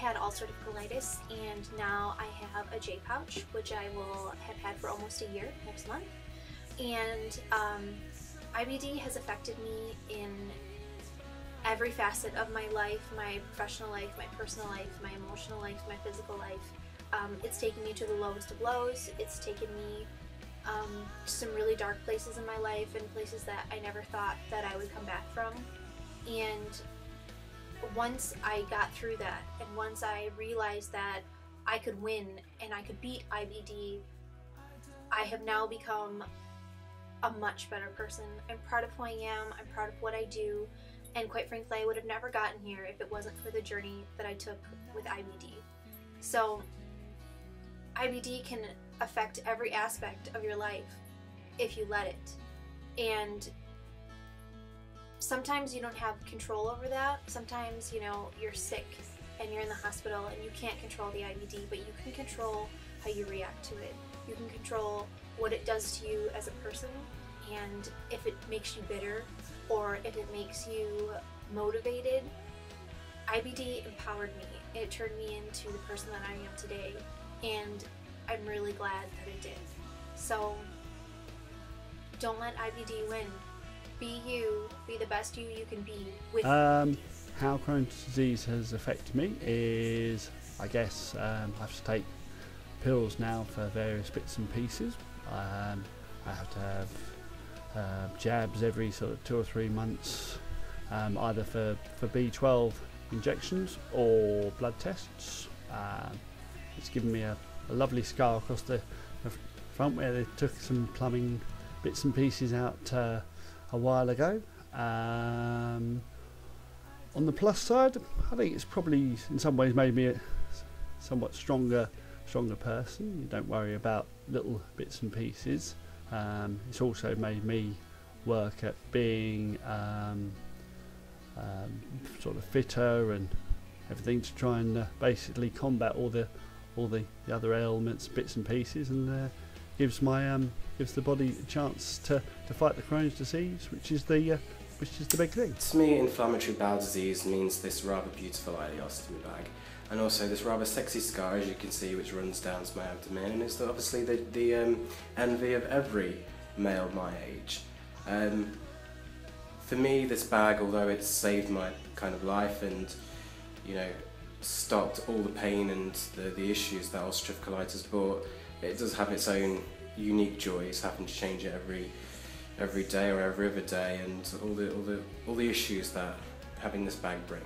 had ulcerative colitis, and now I have a J pouch, which I will have had for almost a year next month. And IBD has affected me in every facet of my life, my professional life, my personal life, my emotional life, my physical life. It's taken me to the lowest of lows. It's taken me to some really dark places in my life, and places that I never thought that I would come back from. And once I got through that, and once I realized that I could win and I could beat IBD, I have now become a much better person. I'm proud of who I am, I'm proud of what I do, and quite frankly, I would have never gotten here if it wasn't for the journey that I took with IBD. So IBD can affect every aspect of your life if you let it. And sometimes you don't have control over that. Sometimes, you know, you're sick and you're in the hospital and you can't control the IBD, but you can control how you react to it. You can control what it does to you as a person, and if it makes you bitter or if it makes you motivated. IBD empowered me. It turned me into the person that I am today, and I'm really glad that it did. So don't let IBD win. Be you, be the best you can be with How Crohn's disease has affected me is, I guess, I have to take pills now for various bits and pieces. I have to have jabs every sort of 2 or 3 months, either for B12 injections or blood tests. It's given me a lovely scar across the front where they took some plumbing bits and pieces out a while ago. On the plus side, I think it's probably in some ways made me a somewhat stronger person. You don't worry about little bits and pieces. It's also made me work at being sort of fitter and everything, to try and basically combat all the other ailments, bits and pieces, and gives the body a chance to fight the Crohn's disease, which is the big thing. To me, inflammatory bowel disease means this rather beautiful ileostomy bag, and also this rather sexy scar, as you can see, which runs down to my abdomen, and it's obviously the envy of every male my age. For me, this bag, although it's saved my kind of life and, you know, stopped all the pain and the issues that ulcerative colitis brought, it does have its own unique joys, having to change it every day or every other day, and all the issues that having this bag brings.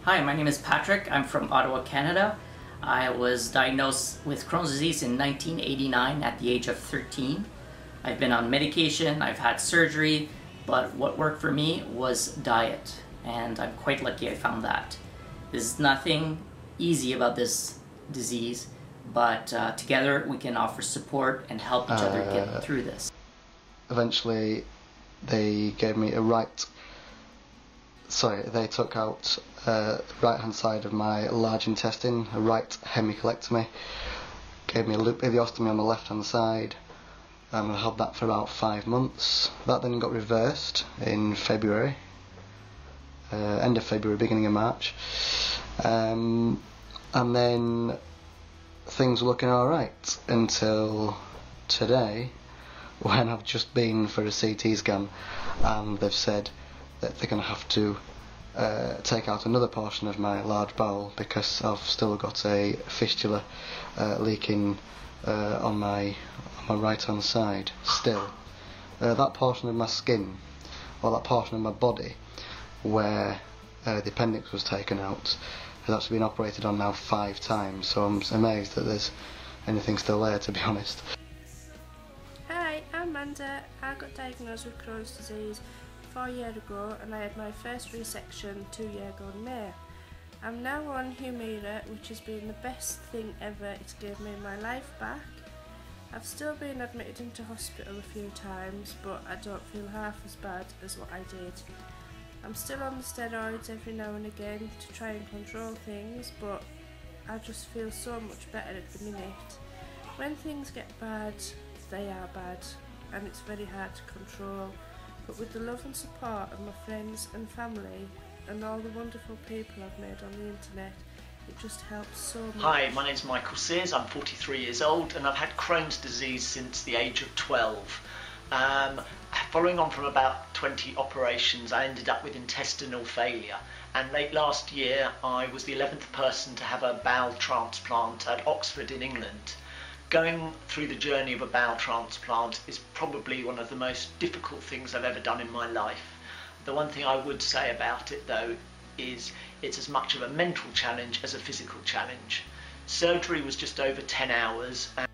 Hi, my name is Patrick. I'm from Ottawa, Canada. I was diagnosed with Crohn's disease in 1989 at the age of 13. I've been on medication, I've had surgery, but what worked for me was diet, and I'm quite lucky I found that. There's nothing easy about this disease, but together we can offer support and help each other get through this. Eventually they gave me they took out the right hand side of my large intestine, a right hemicolectomy, gave me a loop ileostomy on the left hand side. I had that for about 5 months. That then got reversed in February, end of February, beginning of March, and then things were looking alright until today, when I've just been for a CT scan and they've said that they're going to have to take out another portion of my large bowel because I've still got a fistula leaking on my right hand side still. That portion of my skin, or that portion of my body where the appendix was taken out, has actually been operated on now 5 times, so I'm amazed that there's anything still there, to be honest. Hi, I'm Amanda. I got diagnosed with Crohn's disease 4 years ago, and I had my first resection 2 years ago in May. I'm now on Humira, which has been the best thing ever. It's given me my life back. I've still been admitted into hospital a few times, but I don't feel half as bad as what I did. I'm still on the steroids every now and again to try and control things, but I just feel so much better at the minute. When things get bad, they are bad, and it's very hard to control, but with the love and support of my friends and family and all the wonderful people I've made on the internet, It just helps so much. Hi, my name's Michael Sears, I'm 43 years old and I've had Crohn's disease since the age of 12. Following on from about 20 operations, I ended up with intestinal failure, and late last year I was the 11th person to have a bowel transplant at Oxford in England. Going through the journey of a bowel transplant is probably one of the most difficult things I've ever done in my life. The one thing I would say about it though is it's as much of a mental challenge as a physical challenge. Surgery was just over 10 hours. And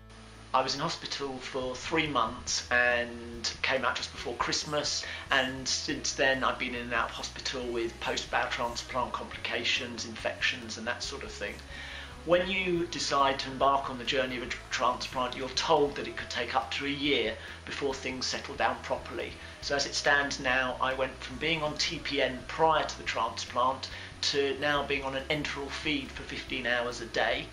I was in hospital for 3 months and came out just before Christmas, and since then I've been in and out of hospital with post-bowel transplant complications, infections and that sort of thing. When you decide to embark on the journey of a transplant, you're told that it could take up to a year before things settle down properly. So as it stands now, I went from being on TPN prior to the transplant to now being on an enteral feed for 15 hours a day.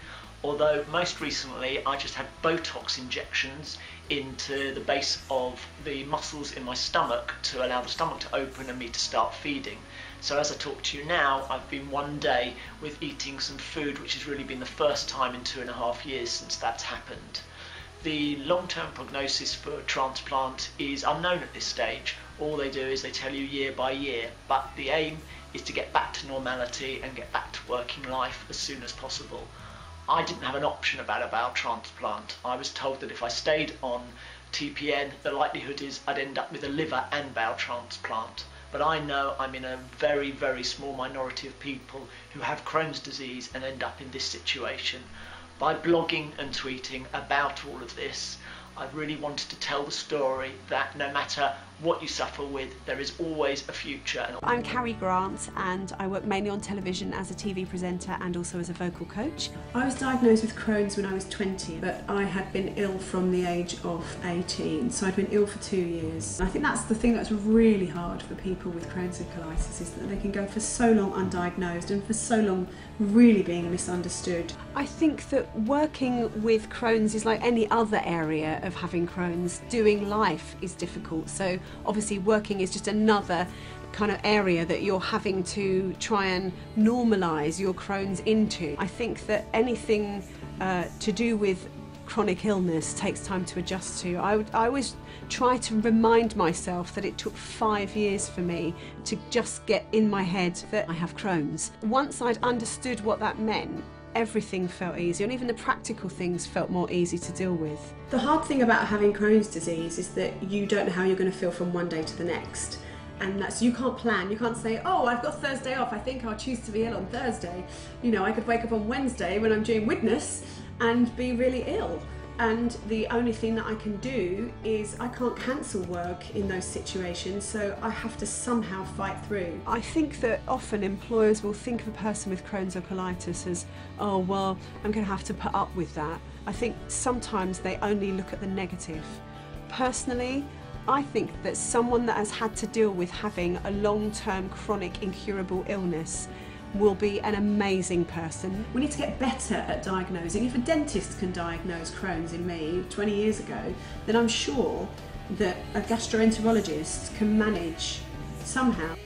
Although most recently I just had Botox injections into the base of the muscles in my stomach to allow the stomach to open and me to start feeding. So as I talk to you now, I've been one day with eating some food, which has really been the first time in 2.5 years since that's happened. The long-term prognosis for transplant is unknown at this stage. All they do is they tell you year by year, but the aim is to get back to normality and get back to working life as soon as possible. I didn't have an option about a bowel transplant. I was told that if I stayed on TPN, the likelihood is I'd end up with a liver and bowel transplant. But I know I'm in a very, very small minority of people who have Crohn's disease and end up in this situation. By blogging and tweeting about all of this, I really wanted to tell the story that no matter what you suffer with, there is always a future. I'm Carrie Grant and I work mainly on television as a TV presenter and also as a vocal coach. I was diagnosed with Crohn's when I was 20, but I had been ill from the age of 18, so I'd been ill for 2 years. I think that's the thing that's really hard for people with Crohn's and colitis, is that they can go for so long undiagnosed and for so long really being misunderstood. I think that working with Crohn's is like any other area of having Crohn's. Doing life is difficult, so obviously working is just another kind of area that you're having to try and normalise your Crohn's into. I think that anything to do with chronic illness takes time to adjust to. I always try to remind myself that it took 5 years for me to just get in my head that I have Crohn's. Once I'd understood what that meant, everything felt easier, and even the practical things felt more easy to deal with. The hard thing about having Crohn's disease is that you don't know how you're going to feel from one day to the next. And that's, you can't plan, you can't say, oh, I've got Thursday off, I think I'll choose to be ill on Thursday. You know, I could wake up on Wednesday when I'm doing witness and be really ill. And the only thing that I can do is I can't cancel work in those situations, so I have to somehow fight through. I think that often employers will think of a person with Crohn's or colitis as, oh, well, I'm going to have to put up with that. I think sometimes they only look at the negative. Personally, I think that someone that has had to deal with having a long-term chronic incurable illness will be an amazing person. We need to get better at diagnosing. If a dentist can diagnose Crohn's in me 20 years ago, then I'm sure that a gastroenterologist can manage somehow.